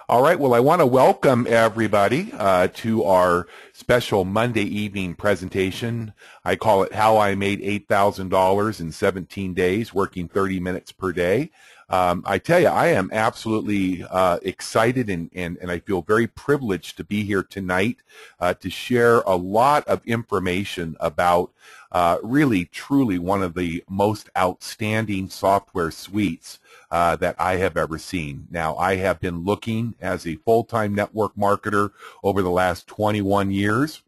All right, well, I want to welcome everybody to our special Monday evening presentation. I call it How I Made $8,000 in 17 Days, working 30 minutes per day. I tell you, I am absolutely excited and I feel very privileged to be here tonight to share a lot of information about really, truly one of the most outstanding software suites that I have ever seen. Now, I have been looking as a full-time network marketer over the last 21 years,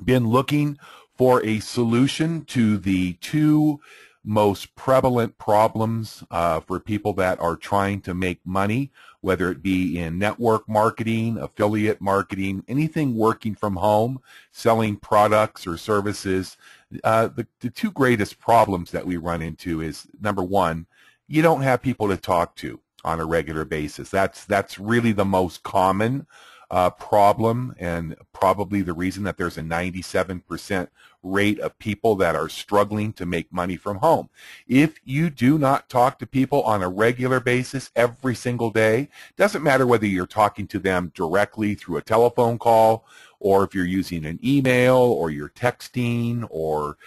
been looking for a solution to the two most prevalent problems for people that are trying to make money, whether it be in network marketing, affiliate marketing, anything working from home, selling products or services. The two greatest problems that we run into is, number one, you don't have people to talk to on a regular basis. That's really the most common problem, and probably the reason that there's a 97% rate of people that are struggling to make money from home. If you do not talk to people on a regular basis every single day, doesn't matter whether you're talking to them directly through a telephone call, or if you're using an email, or you're texting, or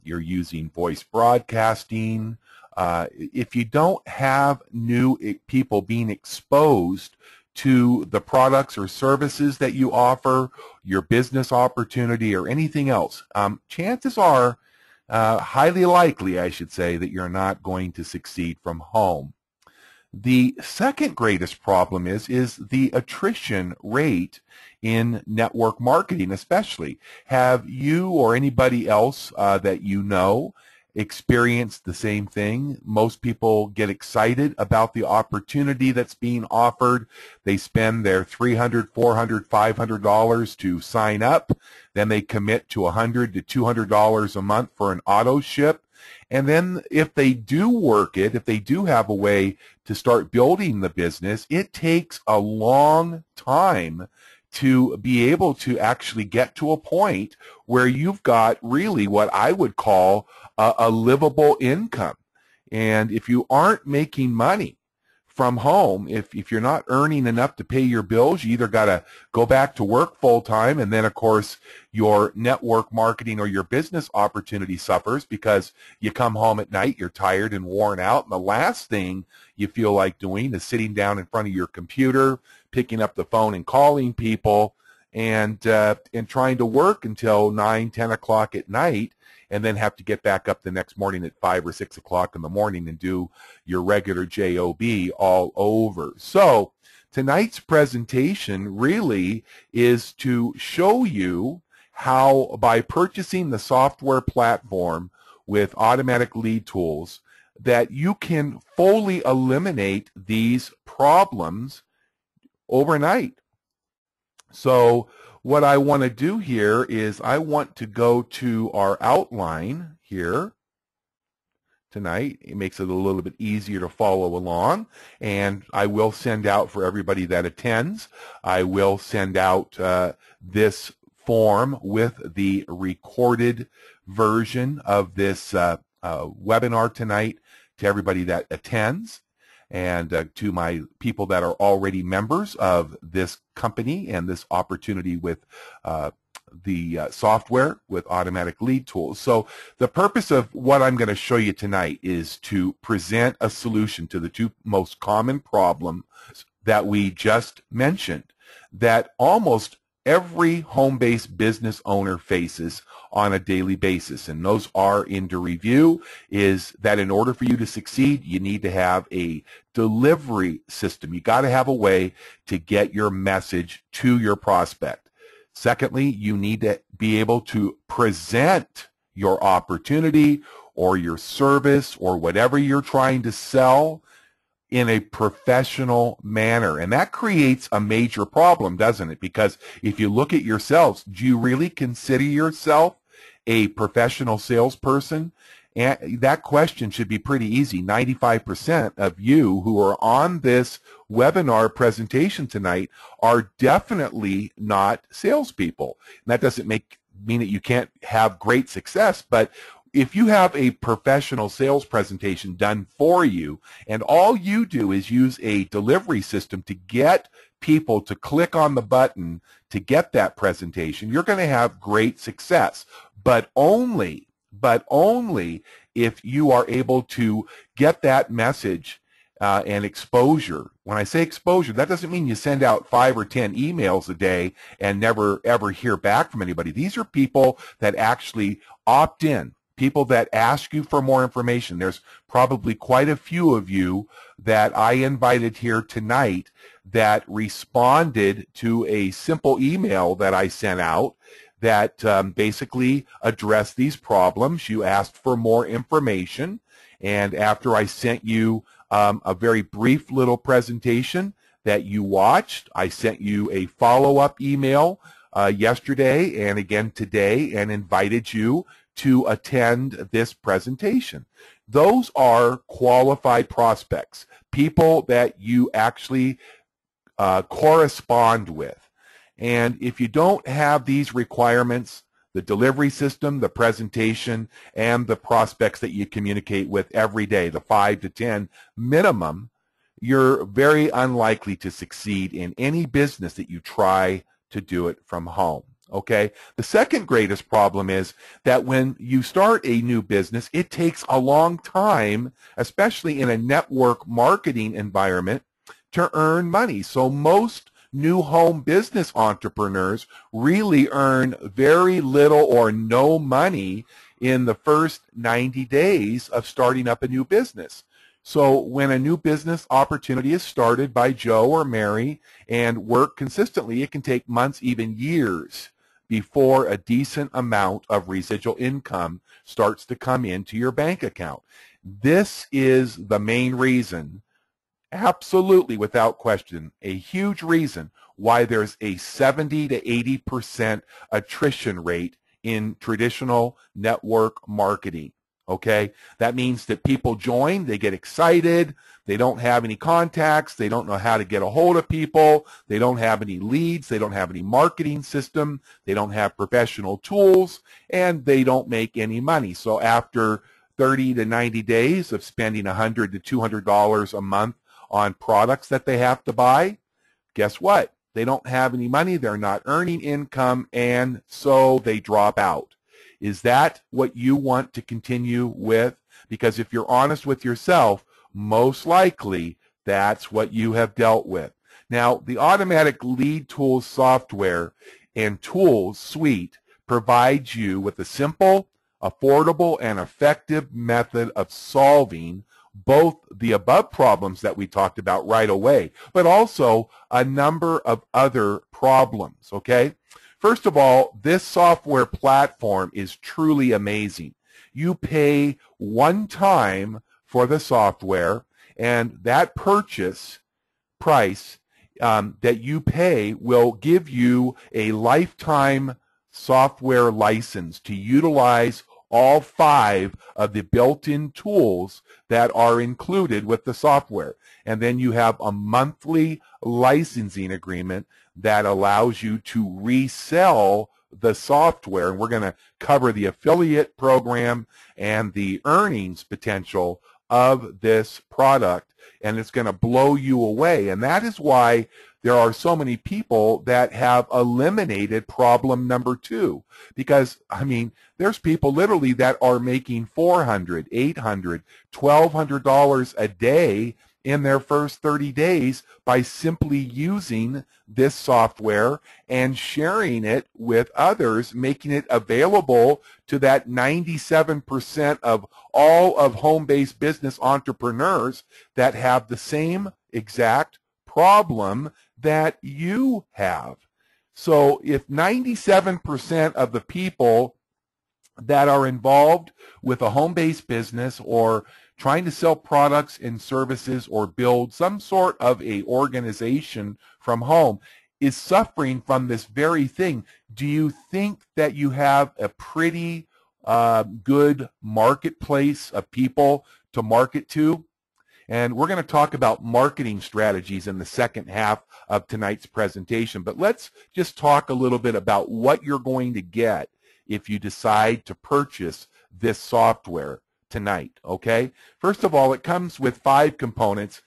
you're using voice broadcasting. If you don't have new people being exposed to the products or services that you offer, your business opportunity, or anything else, chances are highly likely, I should say, that you're not going to succeed from home. The second greatest problem is the attrition rate in network marketing, especially. Have you or anybody else that you know experienced the same thing? Most people get excited about the opportunity that's being offered. They spend their $300, $400, $500 to sign up. Then they commit to $100 to $200 a month for an auto ship. And then if they do work it, if they do have a way to start building the business, it takes a long time to be able to actually get to a point where you've got really what I would call a livable income. And if you aren't making money from home, if you're not earning enough to pay your bills, you either got to go back to work full time, and then of course your network marketing or your business opportunity suffers because you come home at night, you're tired and worn out, and the last thing you feel like doing is sitting down in front of your computer, picking up the phone and calling people, and trying to work until 9, 10 o'clock at night, and then have to get back up the next morning at 5 or 6 o'clock in the morning and do your regular job all over. So tonight's presentation really is to show you how, by purchasing the software platform with Automatic Lead Tools, that you can fully eliminate these problems overnight. So what I want to do here is I want to go to our outline here tonight. It makes it a little bit easier to follow along, and I will send out for everybody that attends, I will send out this form with the recorded version of this webinar tonight to everybody that attends, and to my people that are already members of this company and this opportunity with the software with Automatic Lead Tools. So the purpose of what I'm going to show you tonight is to present a solution to the two most common problems that we just mentioned, that almost every home-based business owner faces on a daily basis, and those are into review. Is that in order for you to succeed, you need to have a delivery system. You got to have a way to get your message to your prospect. Secondly, you need to be able to present your opportunity or your service or whatever you're trying to sell in a professional manner. And that creates a major problem, doesn't it? Because if you look at yourselves, do you really consider yourself a professional salesperson? And that question should be pretty easy. 95% of you who are on this webinar presentation tonight are definitely not salespeople. And that doesn't mean that you can't have great success, but if you have a professional sales presentation done for you and all you do is use a delivery system to get people to click on the button to get that presentation, you're going to have great success, but only if you are able to get that message and exposure. When I say exposure, that doesn't mean you send out 5 or 10 emails a day and never ever hear back from anybody. These are people that actually opt in, people that ask you for more information. There's probably quite a few of you that I invited here tonight that responded to a simple email that I sent out that basically addressed these problems. You asked for more information, and after I sent you a very brief little presentation that you watched, I sent you a follow-up email yesterday and again today and invited you to attend this presentation. Those are qualified prospects, people that you actually correspond with. And if you don't have these requirements, the delivery system, the presentation, and the prospects that you communicate with every day, the 5 to 10 minimum, you're very unlikely to succeed in any business that you try to do it from home. Okay? The second greatest problem is that when you start a new business, it takes a long time, especially in a network marketing environment, to earn money. So most new home business entrepreneurs really earn very little or no money in the first 90 days of starting up a new business. So when a new business opportunity is started by Joe or Mary and work consistently, it can take months, even years, before a decent amount of residual income starts to come into your bank account. This is the main reason, absolutely without question, a huge reason why there's a 70 to 80% attrition rate in traditional network marketing. Okay? That means that people join, they get excited, they don't have any contacts, they don't know how to get a hold of people, they don't have any leads, they don't have any marketing system, they don't have professional tools, and they don't make any money. So after 30 to 90 days of spending $100 to $200 a month on products that they have to buy, guess what? They don't have any money, they're not earning income, and so they drop out. Is that what you want to continue with? Because if you're honest with yourself, most likely that's what you have dealt with. Now, the Automatic Lead Tools software and tools suite provides you with a simple, affordable, and effective method of solving both the above problems that we talked about right away, but also a number of other problems, okay? First of all, this software platform is truly amazing. You pay one time for the software, and that purchase price that you pay will give you a lifetime software license to utilize all 5 of the built-in tools that are included with the software. And then you have a monthly licensing agreement that allows you to resell the software. And we're going to cover the affiliate program and the earnings potential of this product, and it's going to blow you away. And that is why there are so many people that have eliminated problem number 2. Because, I mean, there's people literally that are making $400, $800, $1,200 a day in their first 30 days by simply using this software and sharing it with others, making it available to that 97% of all of home-based business entrepreneurs that have the same exact problem that you have. So if 97% of the people that are involved with a home-based business or trying to sell products and services or build some sort of a organization from home is suffering from this very thing, do you think that you have a pretty good marketplace of people to market to? And we're going to talk about marketing strategies in the second half of tonight's presentation. But let's just talk a little bit about what you're going to get if you decide to purchase this software tonight, okay? First of all, it comes with 5 components.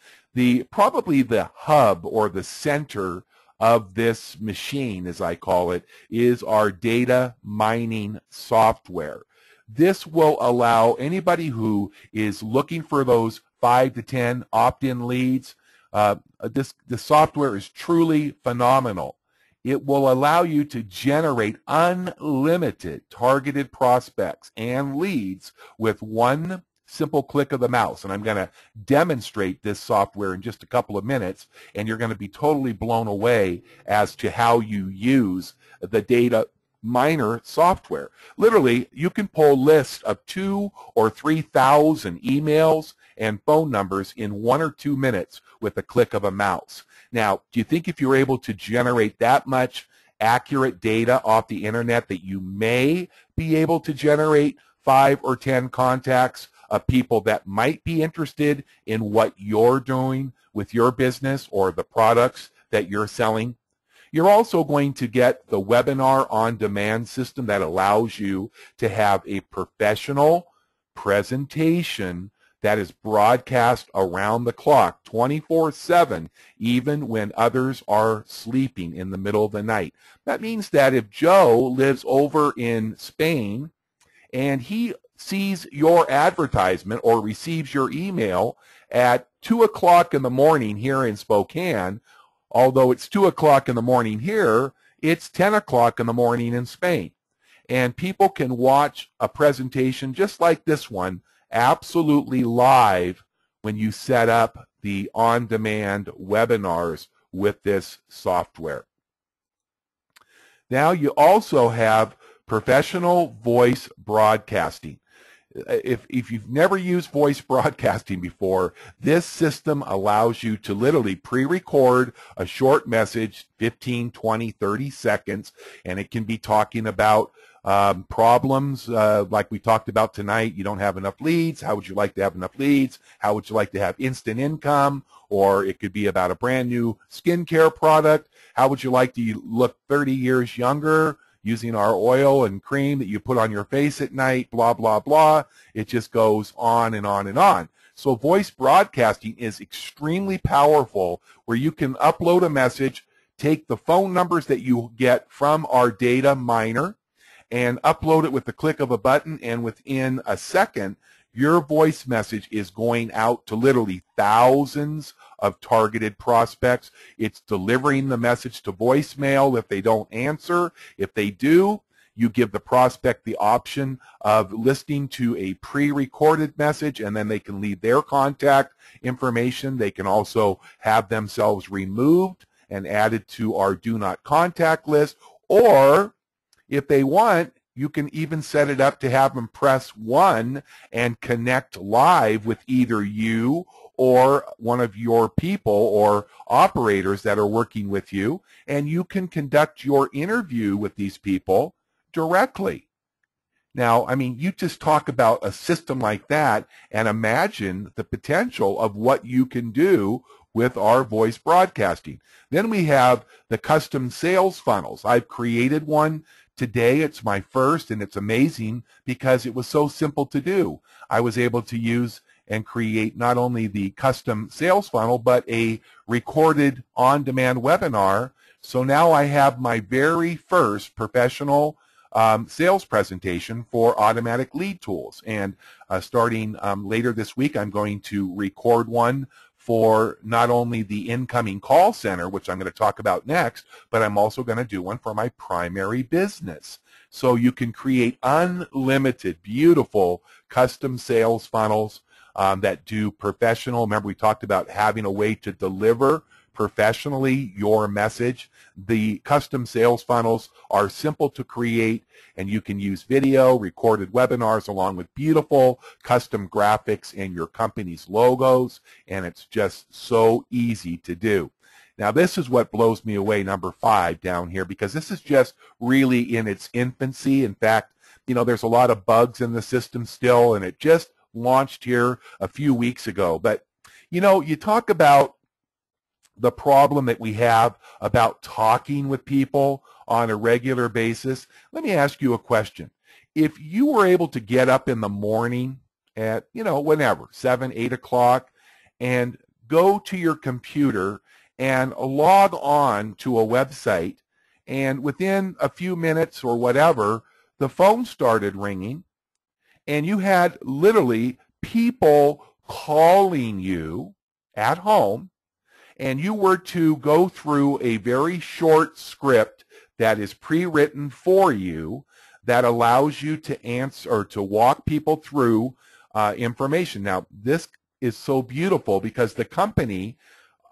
Probably the hub or the center of this machine, as I call it, is our data mining software. This will allow anybody who is looking for those 5 to 10 opt-in leads. The software is truly phenomenal. It will allow you to generate unlimited targeted prospects and leads with one simple click of the mouse. And I'm going to demonstrate this software in just a couple of minutes, and you're going to be totally blown away as to how you use the data miner software. Literally, you can pull lists of 2,000 or 3,000 emails and phone numbers in 1 or 2 minutes with a click of a mouse. Now, do you think if you're able to generate that much accurate data off the internet that you may be able to generate 5 or 10 contacts of people that might be interested in what you're doing with your business or the products that you're selling? You're also going to get the webinar on demand system that allows you to have a professional presentation that is broadcast around the clock 24/7, even when others are sleeping in the middle of the night. That means that if Joe lives over in Spain and he sees your advertisement or receives your email at 2 o'clock in the morning here in Spokane, although it's 2 o'clock in the morning here, it's 10 o'clock in the morning in Spain. And people can watch a presentation just like this one absolutely live when you set up the on-demand webinars with this software. Now you also have professional voice broadcasting. If you've never used voice broadcasting before, this system allows you to literally pre-record a short message, 15, 20, 30 seconds, and it can be talking about problems like we talked about tonight. You don't have enough leads. How would you like to have enough leads? How would you like to have instant income? Or it could be about a brand new skincare product. How would you like to look 30 years younger using our oil and cream that you put on your face at night, blah, blah, blah. It just goes on and on and on. So voice broadcasting is extremely powerful, where you can upload a message, take the phone numbers that you get from our data miner, and upload it with the click of a button, and within a second, your voice message is going out to literally thousands of targeted prospects. It's delivering the message to voicemail if they don't answer. If they do, you give the prospect the option of listening to a pre-recorded message, and then they can leave their contact information. They can also have themselves removed and added to our do not contact list, or if they want, you can even set it up to have them press 1 and connect live with either you or one of your people or operators that are working with you, and you can conduct your interview with these people directly. Now, I mean, you just talk about a system like that and imagine the potential of what you can do with our voice broadcasting. Then we have the custom sales funnels. I've created one today. It's my first, and it's amazing because it was so simple to do. I was able to use and create not only the custom sales funnel, but a recorded on-demand webinar. So now I have my very first professional sales presentation for Automatic Lead Tools. And starting later this week, I'm going to record one for not only the incoming call center, which I'm going to talk about next, but I'm also going to do one for my primary business. So you can create unlimited, beautiful custom sales funnels that do professional. Remember, we talked about having a way to deliver professionally your message. The custom sales funnels are simple to create, and you can use video, recorded webinars, along with beautiful custom graphics and your company's logos, and it's just so easy to do. Now, this is what blows me away, number 5 down here, because this is just really in its infancy. In fact, you know, there's a lot of bugs in the system still, and it just launched here a few weeks ago. But, you know, you talk about the problem that we have about talking with people on a regular basis. Let me ask you a question. if you were able to get up in the morning at, whenever, 7, 8 o'clock, and go to your computer and log on to a website, and within a few minutes or whatever, the phone started ringing, and you had literally people calling you at home, and you were to go through a very short script that is pre-written for you that allows you to answer or to walk people through information. Now, this is so beautiful because the company,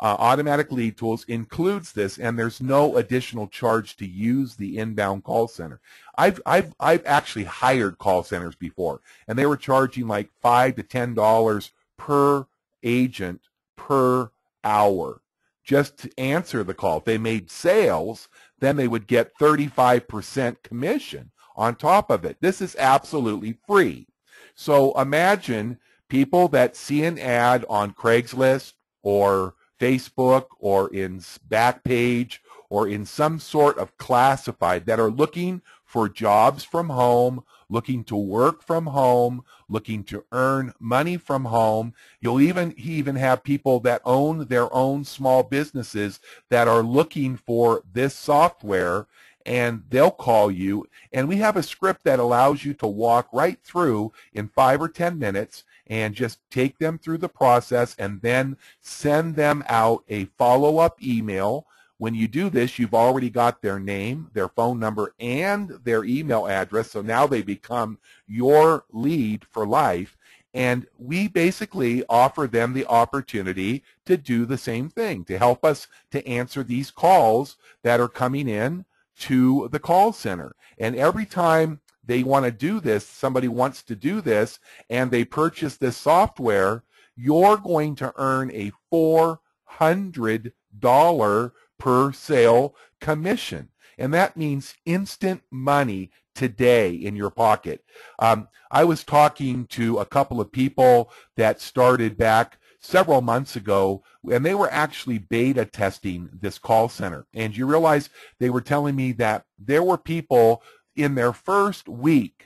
Automatic Lead Tools, includes this, and there's no additional charge to use the inbound call center. I've actually hired call centers before, and they were charging like $5 to $10 per agent per hour just to answer the call. If they made sales, then they would get 35% commission on top of it. This is absolutely free. So imagine people that see an ad on Craigslist or Facebook or in Backpage or in some sort of classified that are looking for jobs from home, looking to work from home, looking to earn money from home. You'll even have people that own their own small businesses that are looking for this software, and they'll call you. And we have a script that allows you to walk right through in 5 or 10 minutes and just take them through the process and then send them out a follow-up email. When you do this, you've already got their name, their phone number, and their email address, so now they become your lead for life, and we basically offer them the opportunity to do the same thing, to help us to answer these calls that are coming in to the call center. And every time they want to do this, somebody wants to do this, and they purchase this software, you're going to earn a $400 per sale commission. And that means instant money today in your pocket. I was talking to a couple of people that started back several months ago, and they were actually beta testing this call center. And you realize they were telling me that there were people in their first week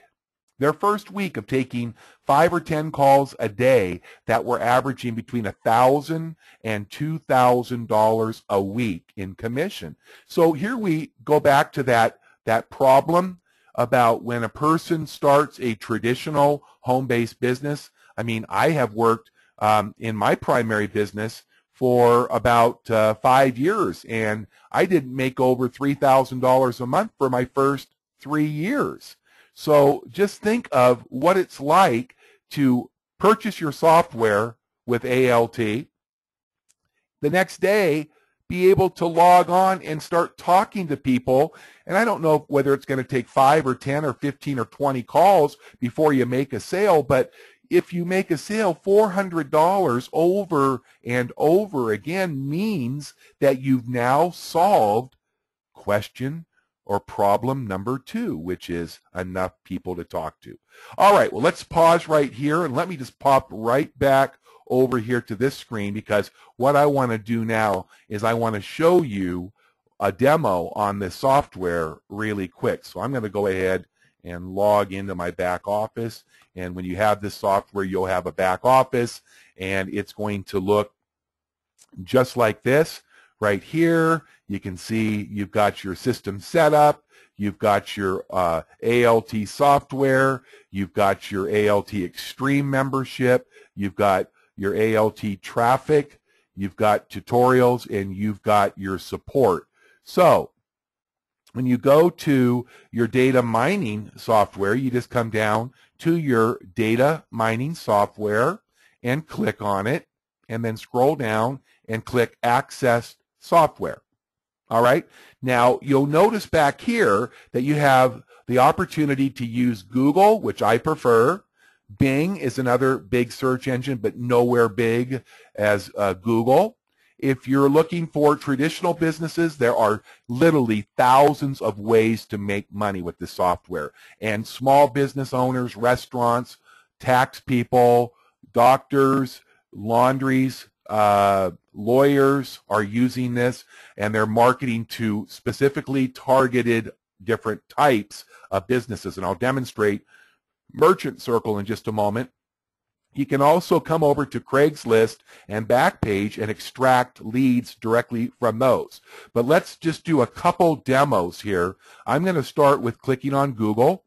of taking 5 or 10 calls a day that were averaging between $1,000 and $2,000 a week in commission. So here we go back to that problem about when a person starts a traditional home-based business. I mean, I have worked in my primary business for about 5 years, and I didn't make over $3,000 a month for my first 3 years. So just think of what it's like to purchase your software with ALT, the next day be able to log on and start talking to people. And I don't know whether it's going to take 5 or 10 or 15 or 20 calls before you make a sale, but if you make a sale, $400 over and over again means that you've now solved question or problem number 2, which is enough people to talk to. All right, well, let's pause right here, and let me just pop right back over here to this screen, because what I want to do now is I want to show you a demo on this software really quick. So I'm going to go ahead and log into my back office, and when you have this software, you'll have a back office, and it's going to look just like this. Right here, you can see you've got your system set up, you've got your ALT software, you've got your ALT Extreme membership, you've got your ALT traffic, you've got tutorials, and you've got your support. So when you go to your data mining software, you just come down to your data mining software and click on it, and then scroll down and click Access Software. All right. Now, you'll notice back here that you have the opportunity to use Google, which I prefer. Bing is another big search engine, but nowhere big as Google. If you're looking for traditional businesses, there are literally thousands of ways to make money with this software. And small business owners, restaurants, tax people, doctors, laundries, lawyers are using this, and they're marketing to specifically targeted different types of businesses, and I'll demonstrate Merchant Circle in just a moment. You can also come over to Craigslist and Backpage and extract leads directly from those. But let's just do a couple demos here. I'm going to start with clicking on Google,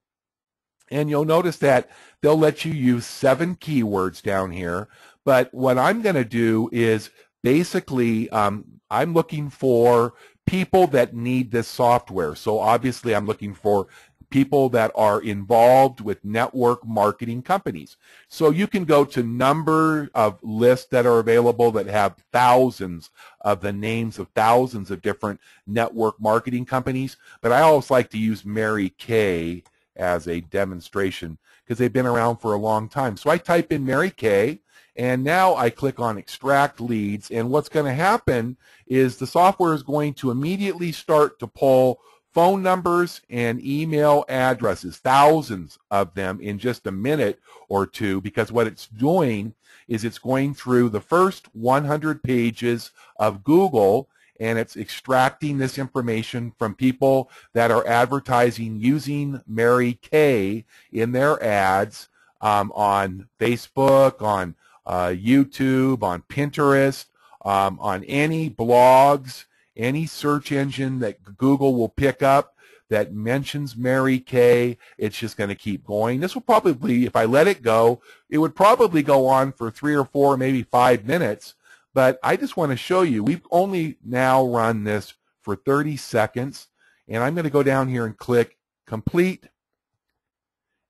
and you'll notice that they'll let you use 7 keywords down here. But what I'm going to do is basically I'm looking for people that need this software. So obviously I'm looking for people that are involved with network marketing companies. So you can go to number of lists that are available that have thousands of the names of thousands of different network marketing companies. But I always like to use Mary Kay as a demonstration because they've been around for a long time. So I type in Mary Kay, and now I click on extract leads, and what's going to happen is the software is going to immediately start to pull phone numbers and email addresses, thousands of them in just a minute or two, because what it's doing is it's going through the first 100 pages of Google, and it's extracting this information from people that are advertising using Mary Kay in their ads on Facebook, on YouTube, on Pinterest, on any blogs, any search engine that Google will pick up that mentions Mary Kay. It's just going to keep going. This will probably, if I let it go, it would probably go on for 3 or 4, maybe 5 minutes. But I just want to show you, we've only now run this for 30 seconds. And I'm going to go down here and click complete.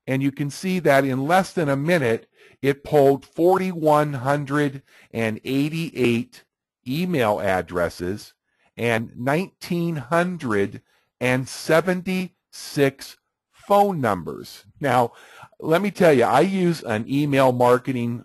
And you can see that in less than a minute, it pulled 4,188 email addresses and 1,976 phone numbers. Now, let me tell you, I use an email marketing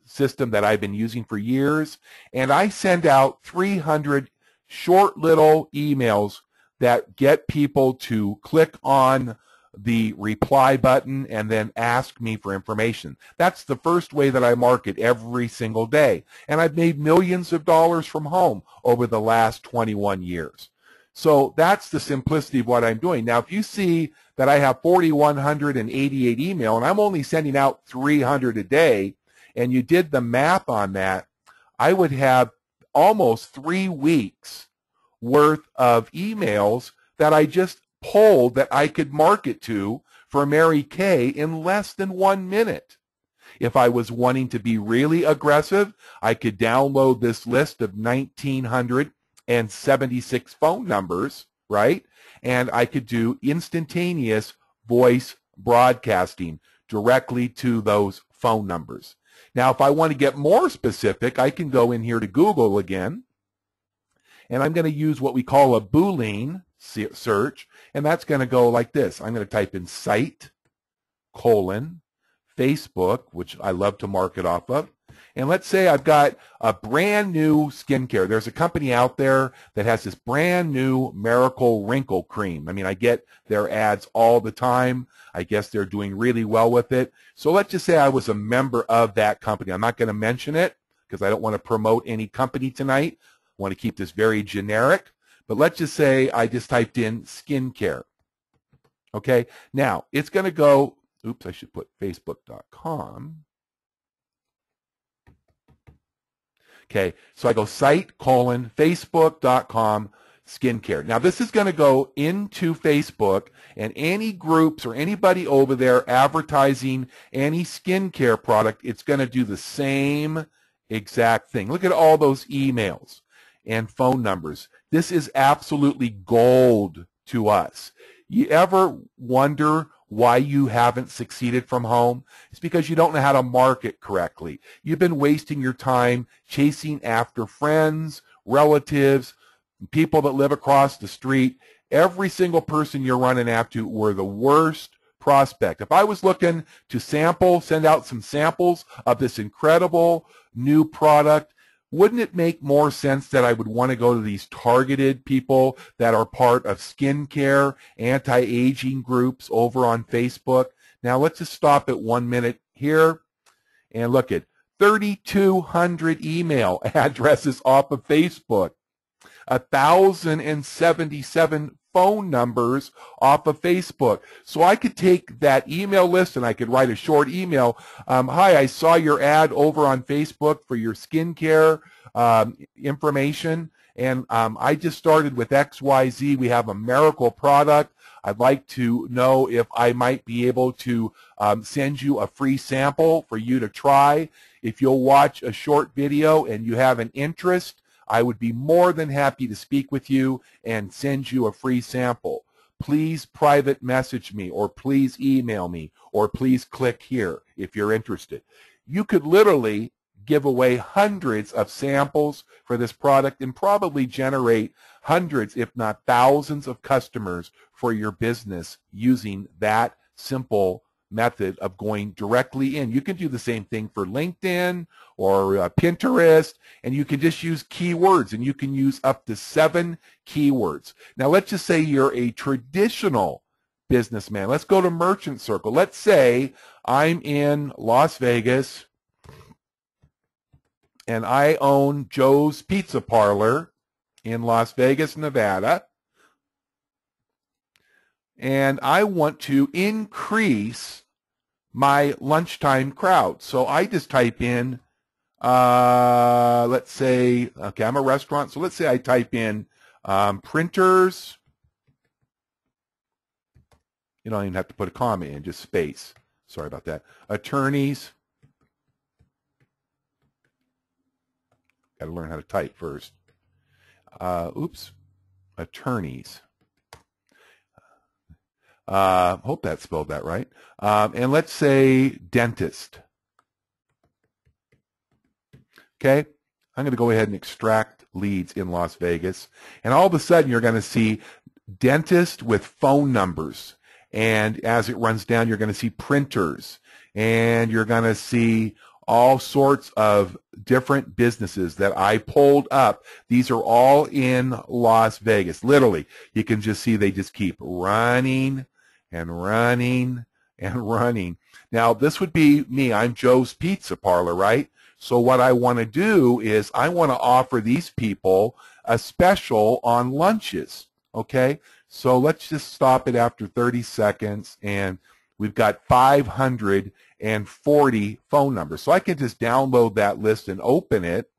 system that I've been using for years, and I send out 300 short little emails that get people to click on the reply button and then ask me for information. That's the first way that I market every single day. And I've made millions of dollars from home over the last 21 years. So that's the simplicity of what I'm doing. Now, if you see that I have 4,188 email and I'm only sending out 300 a day, and you did the math on that, I would have almost 3 weeks worth of emails that I just pulled that I could market to for Mary Kay in less than 1 minute. If I was wanting to be really aggressive, I could download this list of 1,976 phone numbers, right? And I could do instantaneous voice broadcasting directly to those phone numbers. Now, if I want to get more specific, I can go in here to Google again, and I'm going to use what we call a Boolean search, and that's going to go like this. I'm going to type in site, Facebook, which I love to market off of, and let's say I've got a brand new skincare. There's a company out there that has this brand new Miracle Wrinkle Cream. I mean, I get their ads all the time. I guess they're doing really well with it. So let's just say I was a member of that company. I'm not going to mention it because I don't want to promote any company tonight. I want to keep this very generic. But let's just say I just typed in skincare. Okay, now it's going to go, oops, I should put facebook.com. Okay, so I go site, facebook.com, skincare. Now this is going to go into Facebook, and any groups or anybody over there advertising any skincare product, it's going to do the same exact thing. Look at all those emails and phone numbers. This is absolutely gold to us. You ever wonder why you haven't succeeded from home? It's because you don't know how to market correctly. You've been wasting your time chasing after friends, relatives, people that live across the street. Every single person you're running after were the worst prospect. If I was looking to send out some samples of this incredible new product, wouldn't it make more sense that I would want to go to these targeted people that are part of skincare, anti-aging groups over on Facebook? Now let's just stop at 1 minute here and look at 3,200 email addresses off of Facebook, 1,077 phone numbers off of Facebook. So I could take that email list and I could write a short email. Hi, I saw your ad over on Facebook for your skincare information, and I just started with XYZ. We have a miracle product. I'd like to know if I might be able to send you a free sample for you to try. If you'll watch a short video and you have an interest, I would be more than happy to speak with you and send you a free sample. Please private message me, or please email me, or please click here if you're interested. You could literally give away hundreds of samples for this product and probably generate hundreds, if not thousands, of customers for your business using that simple method of going directly in. You can do the same thing for LinkedIn or Pinterest, and you can just use keywords, and you can use up to 7 keywords. Now, let's just say you're a traditional businessman. Let's go to Merchant Circle. Let's say I'm in Las Vegas, and I own Joe's Pizza Parlor in Las Vegas, Nevada, and I want to increase my lunchtime crowd. So I just type in, let's say, okay, I'm a restaurant, so let's say I type in printers. You don't even have to put a comma in, just space. Sorry about that. Attorneys. Got to learn how to type first. Attorneys. Hope that spelled that right. And let's say dentist. Okay, I'm going to go ahead and extract leads in Las Vegas. And all of a sudden, you're going to see dentist with phone numbers. And as it runs down, you're going to see printers. And you're going to see all sorts of different businesses that I pulled up. These are all in Las Vegas. Literally, you can just see they just keep running and running and running. Now, this would be me. I'm Joe's Pizza Parlor, right? So what I want to do is I want to offer these people a special on lunches, okay? So let's just stop it after 30 seconds, and we've got 540 phone numbers. So I can just download that list and open it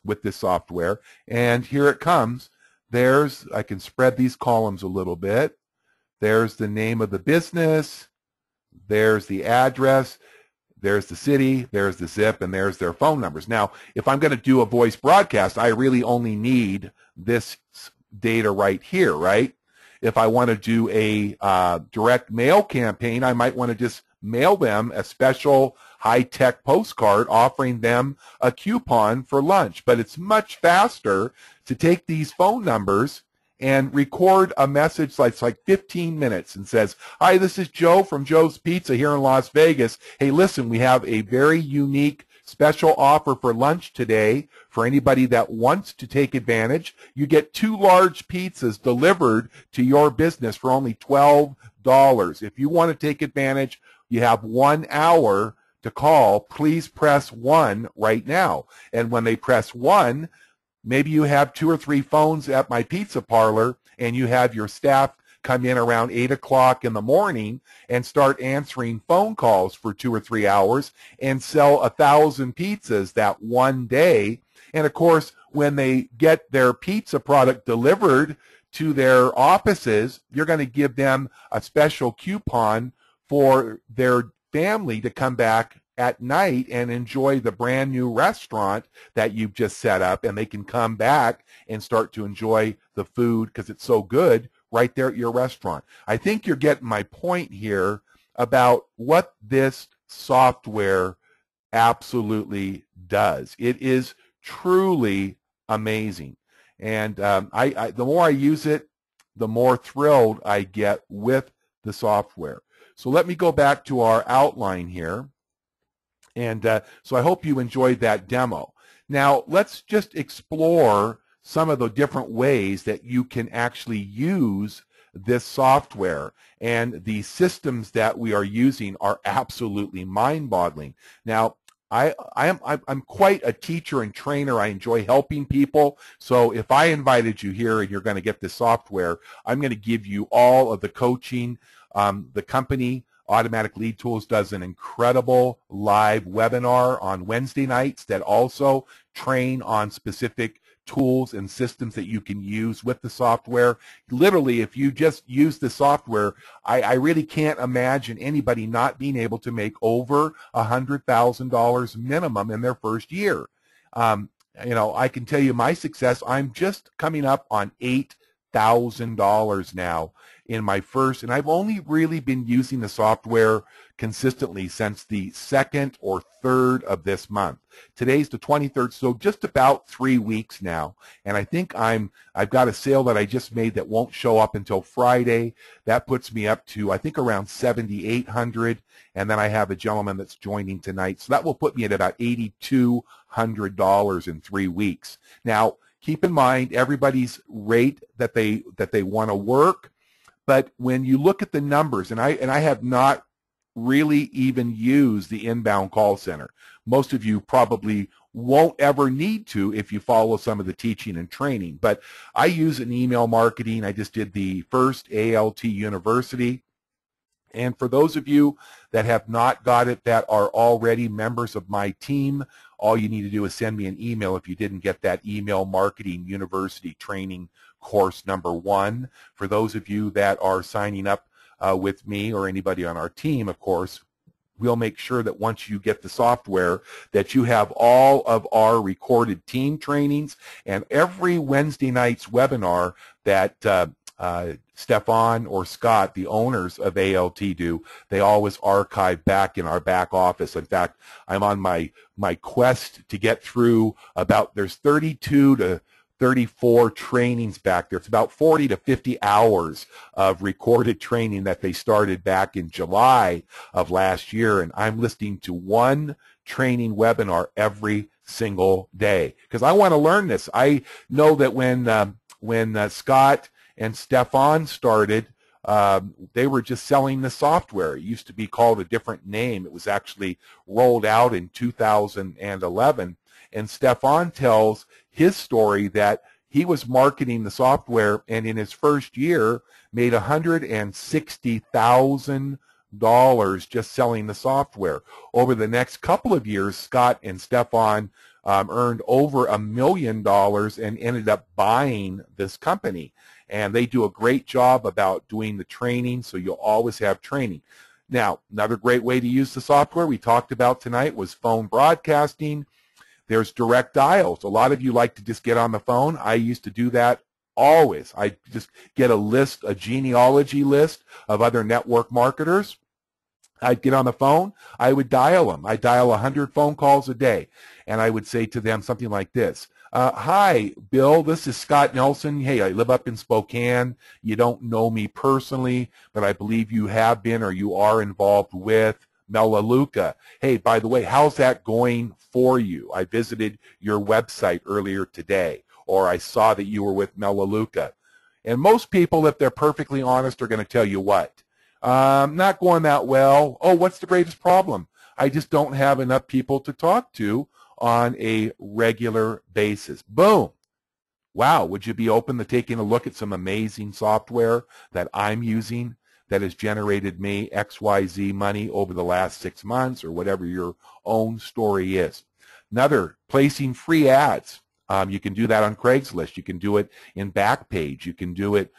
with this software, and here it comes. I can spread these columns a little bit. There's the name of the business. There's the address. There's the city. There's the zip, and there's their phone numbers. Now, if I'm going to do a voice broadcast, I really only need this data right here, right? If I want to do a direct mail campaign, I might want to just mail them a special high-tech postcard offering them a coupon for lunch. But it's much faster to take these phone numbers and record a message that's like 15 minutes and says, hi, this is Joe from Joe's Pizza here in Las Vegas. Hey, listen, we have a very unique special offer for lunch today for anybody that wants to take advantage. You get 2 large pizzas delivered to your business for only $12. If you want to take advantage, you have 1 hour to call. Please press 1 right now. And when they press 1, maybe you have 2 or 3 phones at my pizza parlor, and you have your staff come in around 8 o'clock in the morning and start answering phone calls for 2 or 3 hours and sell 1,000 pizzas that one day. And of course, when they get their pizza product delivered to their offices, you're going to give them a special coupon for their family to come back at night and enjoy the brand new restaurant that you've just set up, and they can come back and start to enjoy the food because it's so good right there at your restaurant. I think you're getting my point here about what this software absolutely does. It is truly amazing. And the more I use it, the more thrilled I get with the software. So let me go back to our outline here. And so I hope you enjoyed that demo. Now, let's just explore some of the different ways that you can actually use this software. And the systems that we are using are absolutely mind-boggling. Now, I'm quite a teacher and trainer. I enjoy helping people. So if I invited you here and you're going to get this software, I'm going to give you all of the coaching. The company, Automatic Lead Tools, does an incredible live webinar on Wednesday nights that also train on specific tools and systems that you can use with the software. Literally, if you just use the software, I really can't imagine anybody not being able to make over $100,000 minimum in their first year. You know, I can tell you my success, I'm just coming up on $8,000 now in my first, and I've only really been using the software consistently since the 2nd or 3rd of this month. Today's the 23rd, so just about 3 weeks now. And I think I've got a sale that I just made that won't show up until Friday. That puts me up to, I think, around $7,800. And then I have a gentleman that's joining tonight. So that will put me at about $8,200 in 3 weeks. Now, keep in mind everybody's rate that they want to work. But when you look at the numbers, and I have not really even used the inbound call center. Most of you probably won't ever need to if you follow some of the teaching and training. But I use an email marketing. I just did the first ALT University. And for those of you that have not got it, that are already members of my team, all you need to do is send me an email if you didn't get that Email Marketing University training course number 1. For those of you that are signing up with me or anybody on our team, of course, we'll make sure that once you get the software that you have all of our recorded team trainings, and every Wednesday night's webinar that Stefan or Scott, the owners of ALT, do, they always archive back in our back office. In fact, I'm on my quest to get through there's 32 to 34 trainings back there. It's about 40 to 50 hours of recorded training that they started back in July of last year, and I'm listening to one training webinar every single day because I want to learn this. I know that when Scott and Stefan started, they were just selling the software. It used to be called a different name. It was actually rolled out in 2011. And Stefan tells his story that he was marketing the software and in his first year made $160,000 just selling the software. Over the next couple of years, Scott and Stefan earned over $1 million and ended up buying this company. And they do a great job about doing the training, so you'll always have training. Now, another great way to use the software we talked about tonight was phone broadcasting. There's direct dials. A lot of you like to just get on the phone. I used to do that always. I just get a genealogy list of other network marketers. I'd get on the phone. I would dial them. I dial 100 phone calls a day. And I would say to them something like this. Hi, Bill, this is Scott Nelson. Hey, I live up in Spokane. You don't know me personally, but I believe you have been or you are involved with Melaleuca. Hey, by the way, how's that going for you? I visited your website earlier today, or I saw that you were with Melaleuca. And most people, if they're perfectly honest, are going to tell you what? Not going that well. Oh, what's the greatest problem? I just don't have enough people to talk to on a regular basis. Boom. Wow, would you be open to taking a look at some amazing software that I'm using that has generated me XYZ money over the last 6 months, or whatever your own story is? Another, placing free ads. You can do that on Craigslist. You can do it in Backpage. You can do it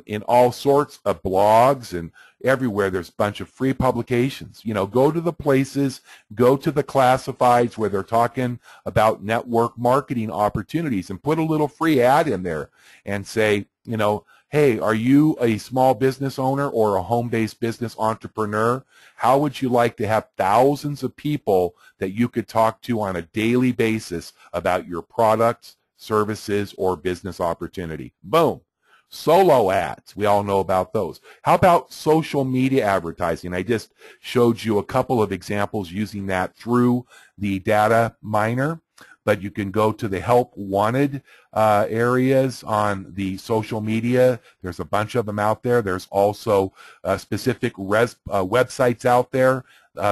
in all sorts of blogs, and everywhere there's a bunch of free publications. You know, go to the places, go to the classifieds where they're talking about network marketing opportunities and put a little free ad in there and say, you know, hey, are you a small business owner or a home-based business entrepreneur? How would you like to have thousands of people that you could talk to on a daily basis about your products, services, or business opportunity? Boom. Solo ads. We all know about those. How about social media advertising? I just showed you a couple of examples using that through the data miner. But you can go to the help wanted areas on the social media. There's a bunch of them out there. There's also specific websites out there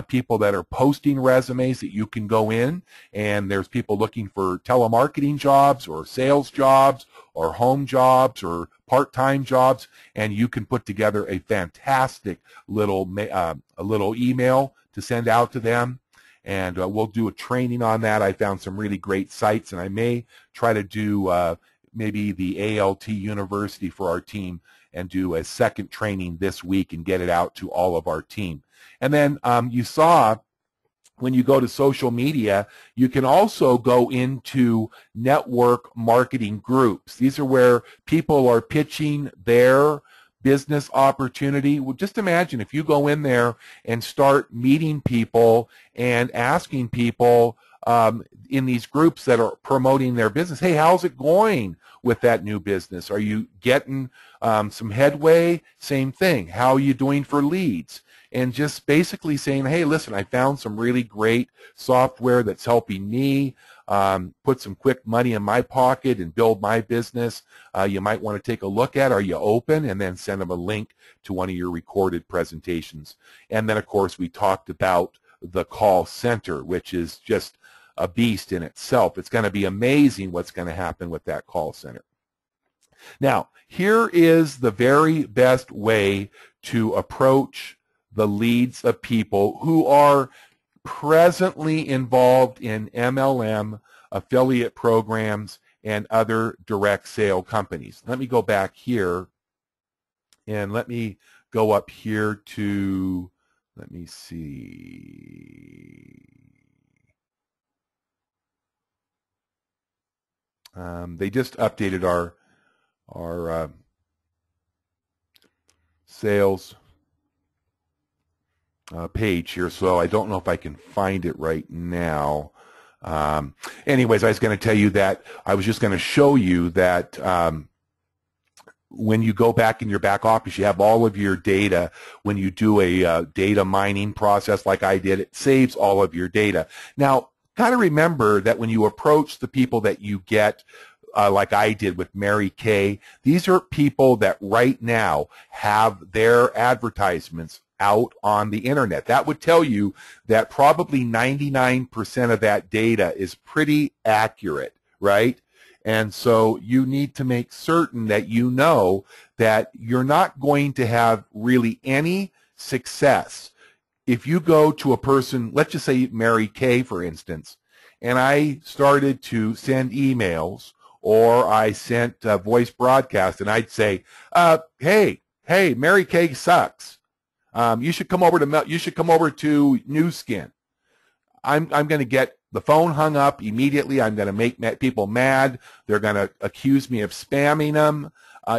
people that are posting resumes that you can go in, and there's people looking for telemarketing jobs or sales jobs or home jobs or part-time jobs, and you can put together a fantastic little email to send out to them. And we'll do a training on that. I found some really great sites, and I may try to do maybe the ALT University for our team and do a second training this week and get it out to all of our team. And then you saw when you go to social media, you can also go into network marketing groups. These are where people are pitching their business opportunity. Well, just imagine if you go in there and start meeting people and asking people in these groups that are promoting their business, hey, how's it going with that new business? Are you getting some headway? Same thing. How are you doing for leads? And just basically saying, hey, listen, I found some really great software that's helping me put some quick money in my pocket and build my business. You might want to take a look at. Are you open? And then send them a link to one of your recorded presentations. And then, of course, we talked about the call center, which is just a beast in itself. It's going to be amazing what's going to happen with that call center. Now, here is the very best way to approach the leads of people who are presently involved in MLM, affiliate programs, and other direct sale companies. Let me go back here, and let me go up here to, let me see. They just updated our sales page here, so I don't know if I can find it right now. Anyways, I was going to tell you that I was just going to show you that when you go back in your back office, you have all of your data. When you do a data mining process like I did, it saves all of your data. Now, got to remember that when you approach the people that you get, like I did with Mary Kay, these are people that right now have their advertisements out on the internet. That would tell you that probably 99% of that data is pretty accurate, right? And so you need to make certain that you know that you're not going to have really any success if you go to a person, let's just say Mary Kay, for instance, and I started to send emails or I sent a voice broadcast, and I'd say, hey, Mary Kay sucks. You should come over to Nu Skin. I'm going to get the phone hung up immediately. I'm going to make people mad. They're going to accuse me of spamming them.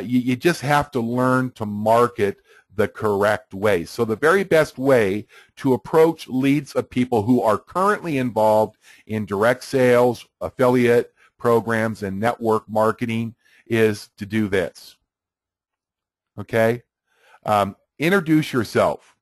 You just have to learn to market the correct way. So the very best way to approach leads of people who are currently involved in direct sales, affiliate programs, and network marketing is to do this. Okay? Introduce yourself,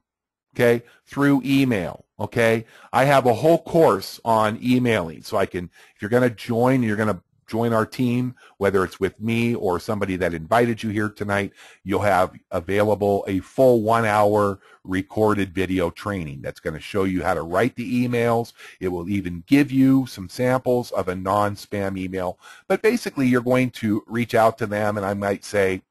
okay, through email, okay? I have a whole course on emailing, so I can, if you're going to join, you're going to join our team, whether it's with me or somebody that invited you here tonight, you'll have available a full 1-hour recorded video training that's going to show you how to write the emails. It will even give you some samples of a non-spam email, but basically you're going to reach out to them, and I might say,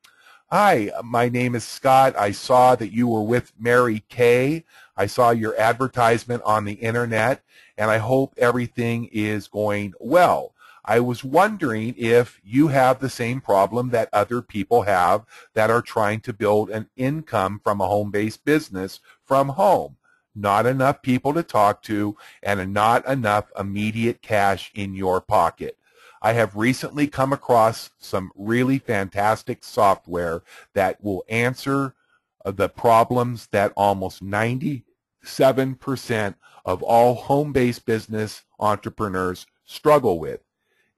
hi, my name is Scott. I saw that you were with Mary Kay. I saw your advertisement on the internet, and I hope everything is going well. I was wondering if you have the same problem that other people have that are trying to build an income from a home-based business from home. Not enough people to talk to and not enough immediate cash in your pocket. I have recently come across some really fantastic software that will answer the problems that almost 97% of all home-based business entrepreneurs struggle with.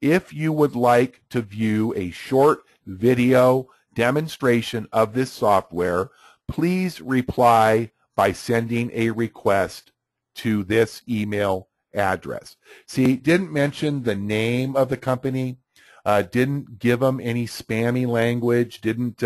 If you would like to view a short video demonstration of this software, please reply by sending a request to this email address. See, didn't mention the name of the company. didn't give them any spammy language, didn't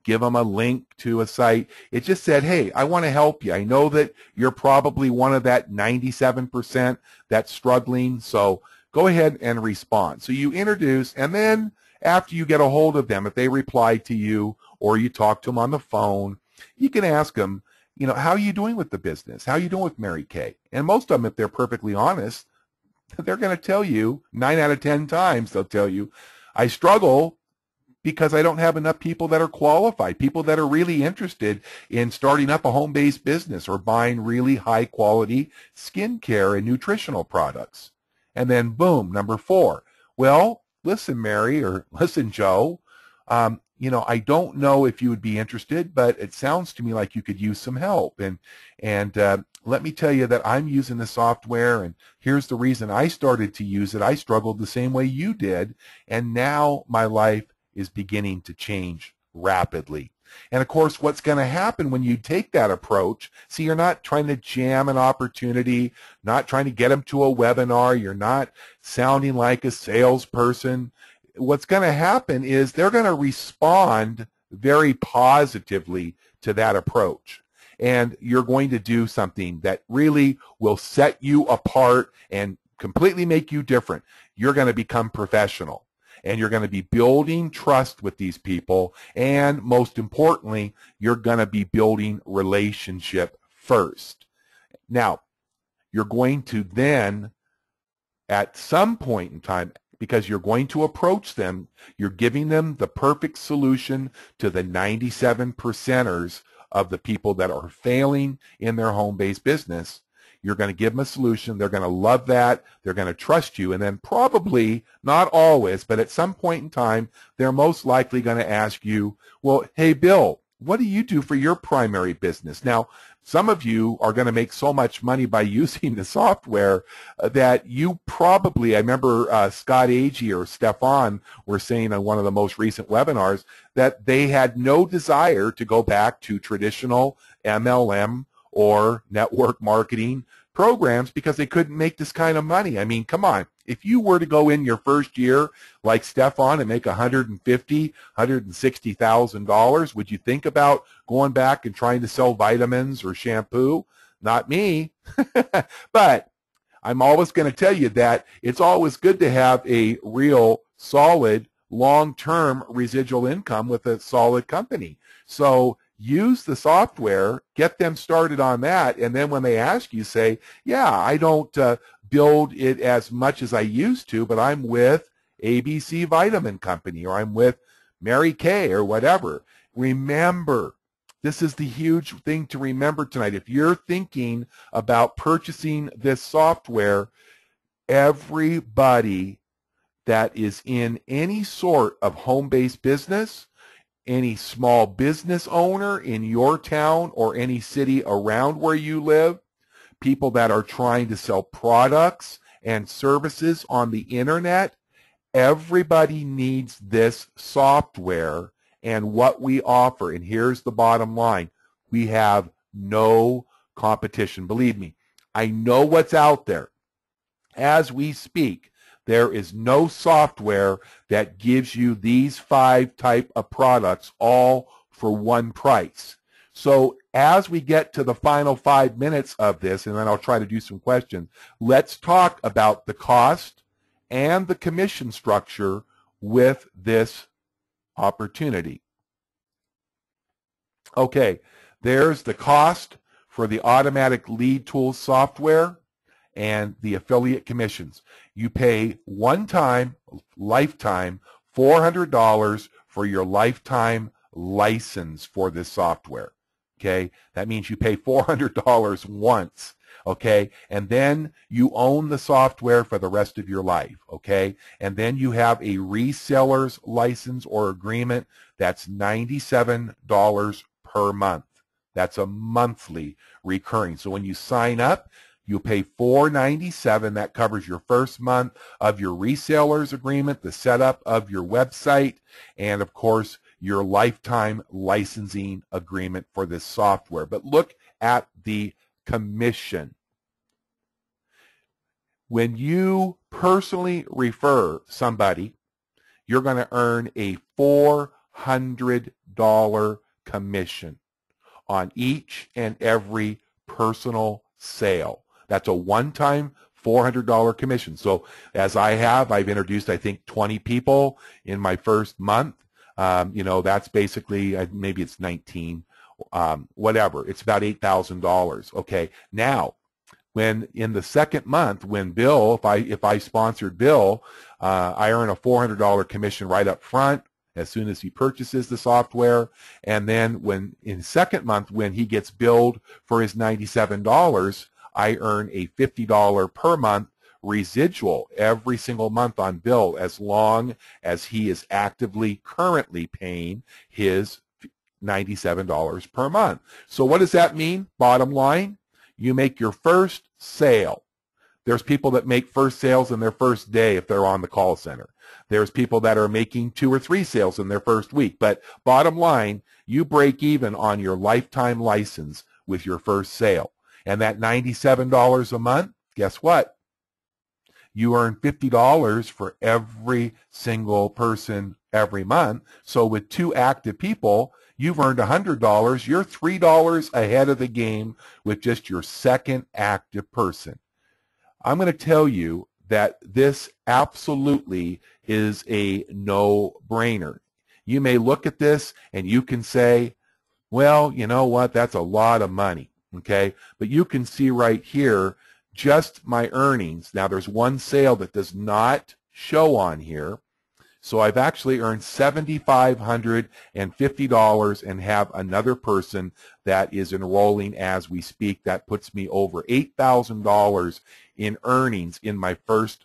give them a link to a site. It just said, hey, I want to help you. I know that you're probably one of that 97% that's struggling, so go ahead and respond. So you introduce, and then after you get a hold of them, if they reply to you or you talk to them on the phone, you can ask them, you know, how are you doing with the business? How are you doing with Mary Kay? And most of them, if they're perfectly honest, they're going to tell you, 9 out of 10 times, they'll tell you, I struggle because I don't have enough people that are qualified, people that are really interested in starting up a home-based business or buying really high-quality skincare and nutritional products. And then, boom, number 4. Well, listen, Mary, or listen, Joe, you know, I don't know if you would be interested, but it sounds to me like you could use some help. And let me tell you that I'm using the software, and here's the reason I started to use it. I struggled the same way you did, and now my life is beginning to change rapidly. And of course, what's going to happen when you take that approach, see, you're not trying to jam an opportunity, not trying to get them to a webinar, you're not sounding like a salesperson. What's going to happen is they're going to respond very positively to that approach. And you're going to do something that really will set you apart and completely make you different. You're going to become professional. And you're going to be building trust with these people. And most importantly, you're going to be building relationship first. Now, you're going to then, at some point in time, because you're going to approach them, you're giving them the perfect solution to the 97%ers of the people that are failing in their home-based business. You're going to give them a solution. They're going to love that. They're going to trust you. And then probably, not always, but at some point in time, they're most likely going to ask you, well, hey, Bill, what do you do for your primary business? Now, some of you are going to make so much money by using the software that you probably, I remember Scott Agee or Stefan were saying on one of the most recent webinars that they had no desire to go back to traditional MLM or network marketing programs because they couldn't make this kind of money. I mean, come on. If you were to go in your first year like Stefan and make $150,000, $160,000, would you think about going back and trying to sell vitamins or shampoo? Not me. But I'm always going to tell you that it's always good to have a real solid long-term residual income with a solid company. So use the software, get them started on that, and then when they ask you, say, yeah, I don't build it as much as I used to, but I'm with ABC Vitamin Company, or I'm with Mary Kay, or whatever. Remember, this is the huge thing to remember tonight. If you're thinking about purchasing this software, everybody that is in any sort of home-based business, any small business owner in your town or any city around where you live, people that are trying to sell products and services on the internet, everybody needs this software and what we offer. And here's the bottom line. We have no competition. Believe me, I know what's out there. As we speak, there is no software that gives you these 5 type of products all for one price. So as we get to the final 5 minutes of this, and then I'll try to do some questions, let's talk about the cost and the commission structure with this opportunity. Okay, there's the cost for the automatic lead tool software and the affiliate commissions. You pay one time, lifetime, $400 for your lifetime license for this software. Okay, that means you pay $400 once. Okay, and then you own the software for the rest of your life. Okay, and then you have a reseller's license or agreement that's $97 per month. That's a monthly recurring. So when you sign up, you pay $497. That covers your first month of your reseller's agreement, the setup of your website, and of course, your lifetime licensing agreement for this software. But look at the commission. When you personally refer somebody, you're going to earn a $400 commission on each and every personal sale. That's a one-time $400 commission. So as I've introduced, I think, 20 people in my first month. That's basically, maybe it's 19, whatever. It's about $8,000. Okay. Now, when in the second month, when Bill, if I sponsored Bill, I earn a $400 commission right up front as soon as he purchases the software. And then when in the second month, when he gets billed for his $97, I earn a $50 per month residual every single month on Bill, as long as he is actively currently paying his $97 per month. So what does that mean? Bottom line, you make your first sale. There's people that make first sales in their first day if they're on the call center. There's people that are making 2 or 3 sales in their first week. But bottom line, you break even on your lifetime license with your first sale. And that $97 a month, guess what? You earn $50 for every single person every month. So with 2 active people, you've earned $100. You're $3 ahead of the game with just your second active person. I'm going to tell you that this absolutely is a no-brainer. You may look at this and you can say, well, you know what, that's a lot of money, okay? But you can see right here just my earnings. Now, there's one sale that does not show on here. So I've actually earned $7,550 and have another person that is enrolling as we speak. That puts me over $8,000 in earnings in my first,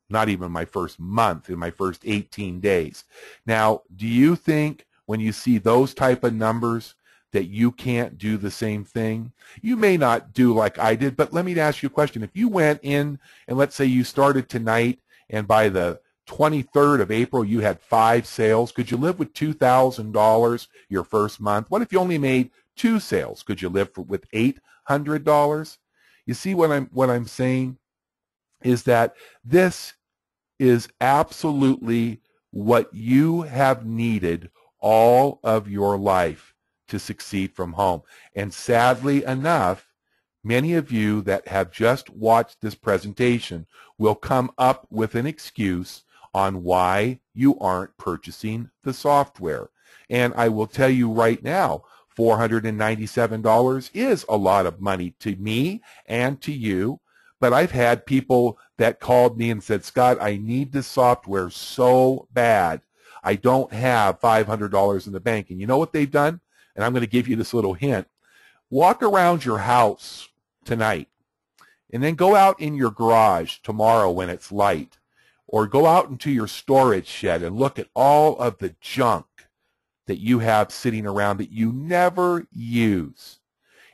not even my first month, in my first 18 days. Now, do you think when you see those type of numbers that you can't do the same thing? You may not do like I did, but let me ask you a question. If you went in and let's say you started tonight and by the 23rd of April, you had 5 sales. Could you live with $2,000 your first month? What if you only made 2 sales? Could you live with $800? You see what I'm saying is that this is absolutely what you have needed all of your life to succeed from home. And sadly enough, many of you that have just watched this presentation will come up with an excuse on why you aren't purchasing the software. And I will tell you right now, $497 is a lot of money to me and to you. But I've had people that called me and said, Scott, I need this software so bad. I don't have $500 in the bank. And you know what they've done? And I'm going to give you this little hint. Walk around your house tonight and then go out in your garage tomorrow when it's light, or go out into your storage shed and look at all of the junk that you have sitting around that you never use.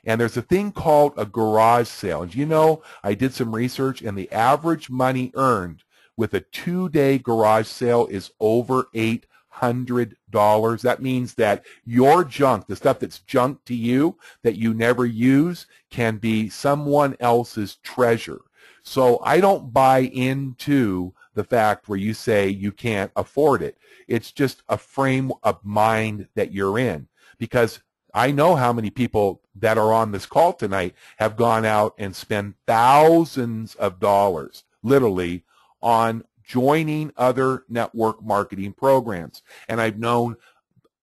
And there's a thing called a garage sale. And you know, I did some research, and the average money earned with a 2-day garage sale is over $800. That means that your junk, the stuff that's junk to you that you never use, can be someone else's treasure. So I don't buy into the fact where you say you can't afford it. It's just a frame of mind that you're in, because I know how many people that are on this call tonight have gone out and spent thousands of dollars, literally, on joining other network marketing programs. And I've known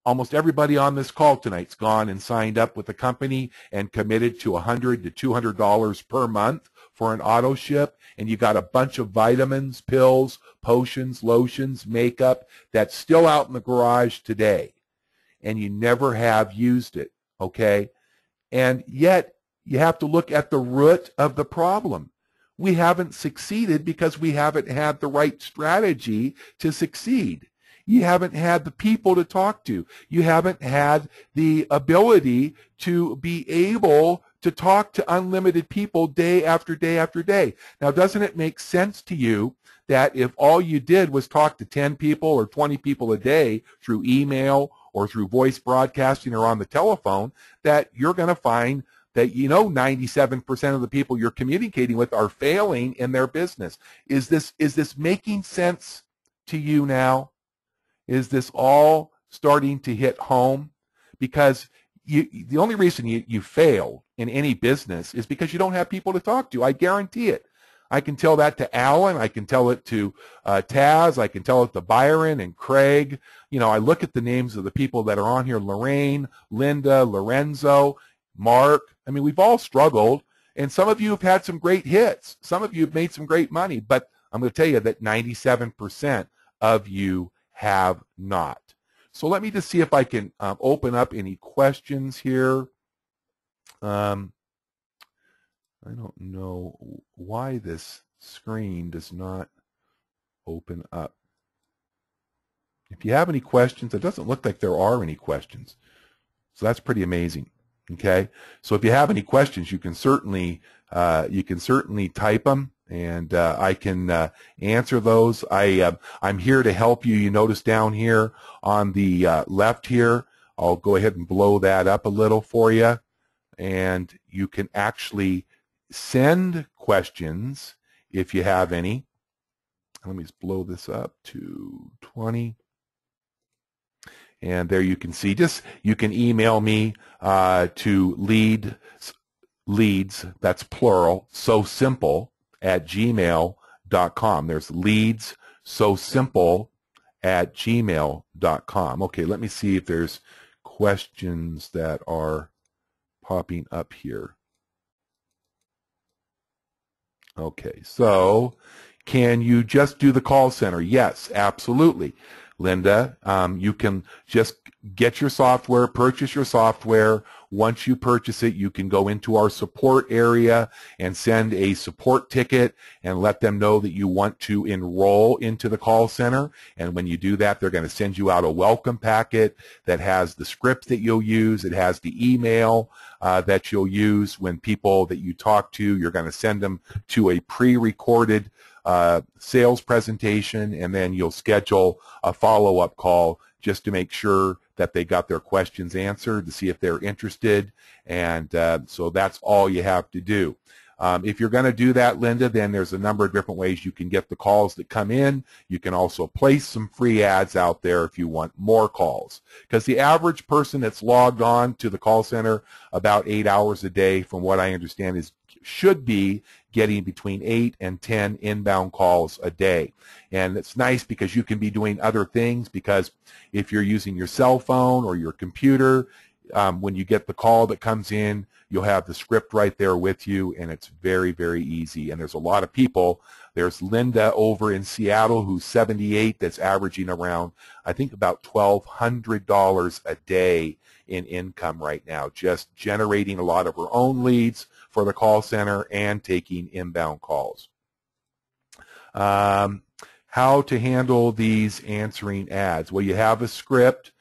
almost everybody on this call tonight's gone and signed up with a company and committed to $100 to $200 per month for an auto ship, and you got a bunch of vitamins, pills, potions, lotions, makeup that's still out in the garage today, and you never have used it, okay? And yet, you have to look at the root of the problem. We haven't succeeded because we haven't had the right strategy to succeed. You haven't had the people to talk to. You haven't had the ability to be able to talk to unlimited people day after day after day. Now, doesn't it make sense to you that if all you did was talk to 10 people or 20 people a day through email or through voice broadcasting or on the telephone, that you're going to find that 97% of the people you're communicating with are failing in their business? Is this making sense to you now? Is this all starting to hit home? Because the only reason you fail in any business is because you don't have people to talk to. I guarantee it. I can tell that to Alan. I can tell it to Taz. I can tell it to Byron and Craig. You know, I look at the names of the people that are on here: Lorraine, Linda, Lorenzo, Mark. I mean, we've all struggled, and some of you have had some great hits. Some of you have made some great money, but I'm going to tell you that 97% of you have not. So let me just see if I can open up any questions here. I don't know why this screen does not open up. If you have any questions, it doesn't look like there are any questions. So that's pretty amazing. Okay. So if you have any questions, you can certainly type them, and I can answer those. I'm here to help you. You notice down here on the left here, I'll go ahead and blow that up a little for you, and you can actually send questions if you have any. Let me just blow this up to 20. And there you can see, you can email me to leads, that's plural, so simple @gmail.com. There's leads, so simple @gmail.com. Okay, let me see if there's questions that are popping up here. Okay, so can you just do the call center? Yes, absolutely. Linda, you can just get your software, purchase your software. Once you purchase it, you can go into our support area and send a support ticket and let them know that you want to enroll into the call center. And when you do that, they're going to send you out a welcome packet that has the script that you'll use. It has the email that you'll use when people that you talk to, you're going to send them to a pre-recorded sales presentation, and then you'll schedule a follow-up call just to make sure that they got their questions answered, to see if they're interested. And so that's all you have to do. If you're going to do that, Linda, then there's a number of different ways you can get the calls that come in. You can also place some free ads out there if you want more calls. Because the average person that's logged on to the call center about 8 hours a day, from what I understand, should be getting between 8 and 10 inbound calls a day. And it's nice because you can be doing other things, because if you're using your cell phone or your computer, when you get the call that comes in, you'll have the script right there with you, and it's very, very easy. And there's a lot of people. There's Linda over in Seattle, who's 78, that's averaging around, I think, about $1,200 a day in income right now, just generating a lot of her own leads for the call center and taking inbound calls. How to handle these answering ads? Well, you have a script.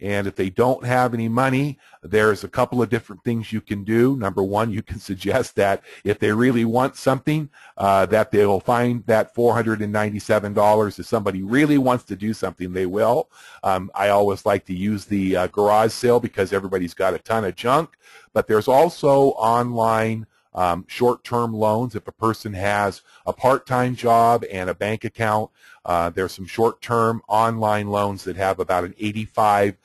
And if they don't have any money, there's a couple of different things you can do. Number one, you can suggest that if they really want something, that they'll find that $497. If somebody really wants to do something, they will. I always like to use the garage sale because everybody's got a ton of junk. But there's also online short-term loans. If a person has a part-time job and a bank account, there's some short-term online loans that have about an 85%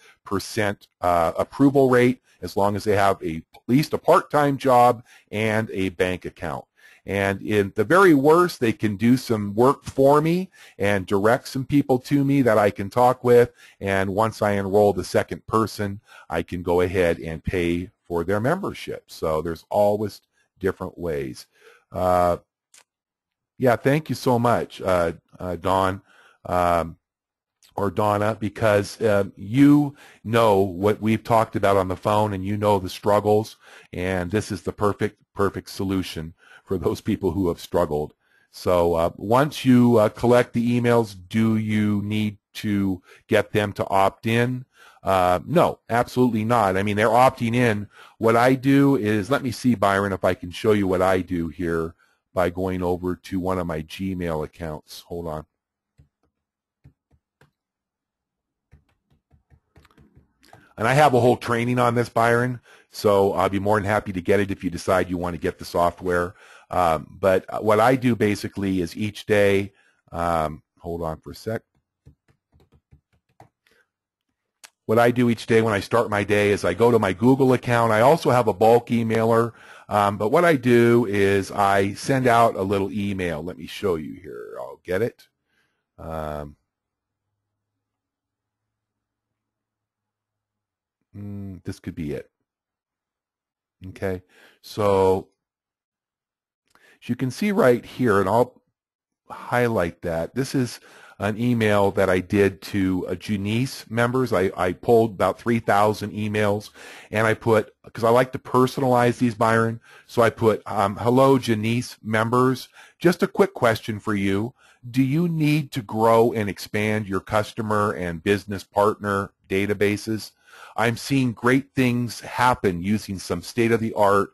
approval rate, as long as they have at least a part-time job and a bank account. And in the very worst, they can do some work for me and direct some people to me that I can talk with. And once I enroll the second person, I can go ahead and pay for their membership. So there's always different ways. Yeah, thank you so much, Dawn, or Donna, because you know what we've talked about on the phone, and you know the struggles, and this is the perfect solution for those people who have struggled. So once you collect the emails, do you need to get them to opt in? No, absolutely not. I mean, they're opting in. What I do is, let me see, Byron, if I can show you what I do here by going over to one of my Gmail accounts. Hold on. And I have a whole training on this, Byron, so I'll be more than happy to get it if you decide you want to get the software. But what I do basically is each day, hold on for a sec. what I do each day when I start my day is I go to my Google account. I also have a bulk emailer, but what I do is I send out a little email. Let me show you here. I'll get it. This could be it. Okay, so as you can see right here, and I'll highlight that, this is an email that I did to Janice members. I pulled about 3,000 emails, and I put, because I like to personalize these, Byron, so I put, hello, Janice members. Just a quick question for you. Do you need to grow and expand your customer and business partner databases? I'm seeing great things happen using some state-of-the-art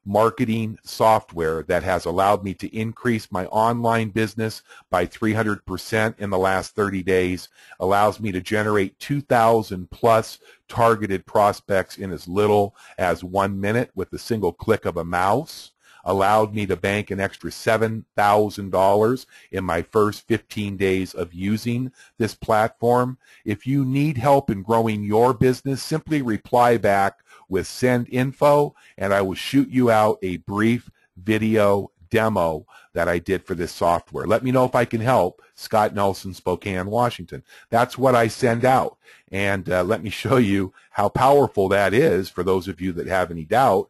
marketing software that has allowed me to increase my online business by 300% in the last 30 days, allows me to generate 2,000 plus targeted prospects in as little as 1 minute with a single click of a mouse, allowed me to bank an extra $7,000 in my first 15 days of using this platform. If you need help in growing your business, simply reply back with send info, and I will shoot you out a brief video demo that I did for this software. Let me know if I can help. Scott Nelson, Spokane, Washington. That's what I send out. And let me show you how powerful that is for those of you that have any doubt.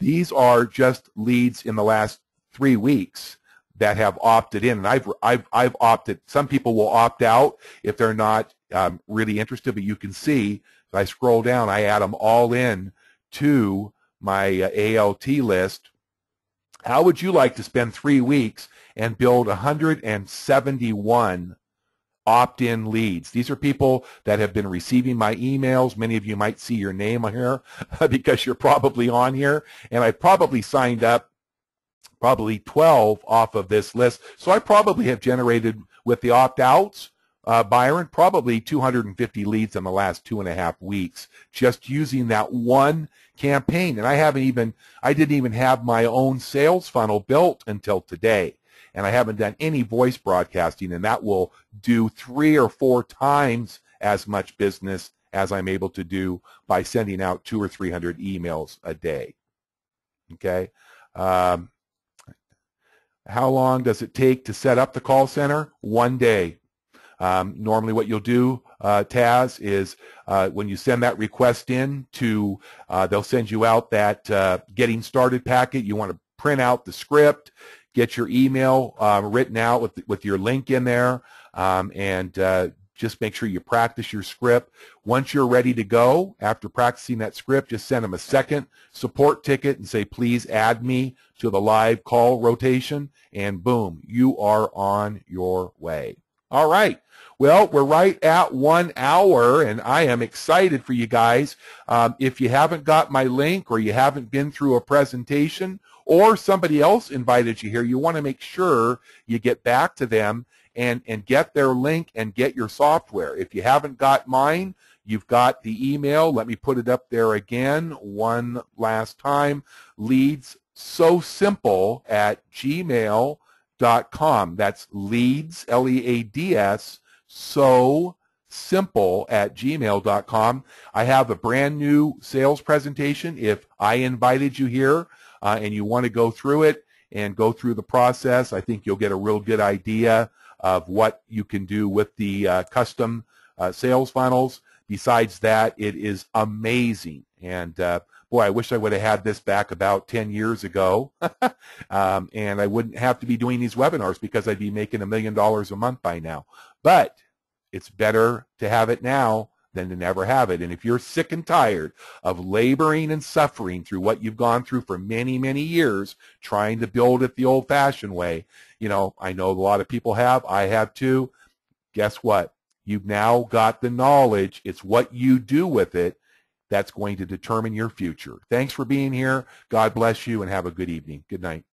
These are just leads in the last 3 weeks that have opted in. And I've opted. Some people will opt out if they're not really interested, but you can see, if I scroll down, I add them all in to my ALT list. How would you like to spend 3 weeks and build 171 opt-in leads? These are people that have been receiving my emails. Many of you might see your name here because you're probably on here, and I probably signed up probably 12 off of this list. So I probably have generated, with the opt-outs, Byron, probably 250 leads in the last 2.5 weeks just using that one campaign. And I didn't even have my own sales funnel built until today. And I haven't done any voice broadcasting, and that will do 3 or 4 times as much business as I'm able to do by sending out 200 or 300 emails a day. Okay. How long does it take to set up the call center? 1 day. Normally what you'll do, Taz, is when you send that request in to, they'll send you out that getting started packet. You want to print out the script, get your email written out with your link in there, and just make sure you practice your script. Once you're ready to go, after practicing that script, just send them a second support ticket and say, please add me to the live call rotation, and boom, you are on your way. All right. Well, we're right at 1 hour, and I am excited for you guys. If you haven't got my link, or you haven't been through a presentation, or somebody else invited you here, you want to make sure you get back to them and get their link and get your software. If you haven't got mine, you've got the email. Let me put it up there again one last time. leadssosimple@gmail.com. That's leads, L-E-A-D-S, so simple@gmail.com. I have a brand new sales presentation. If I invited you here and you want to go through it and go through the process, I think you'll get a real good idea of what you can do with the custom sales funnels. Besides that, it is amazing. And boy, I wish I would have had this back about 10 years ago. And I wouldn't have to be doing these webinars because I'd be making $1 million a month by now. But it's better to have it now than to never have it. And if you're sick and tired of laboring and suffering through what you've gone through for many, many years, trying to build it the old-fashioned way, you know, I know a lot of people have. I have too. Guess what? You've now got the knowledge. It's what you do with it that's going to determine your future. Thanks for being here. God bless you, and have a good evening. Good night.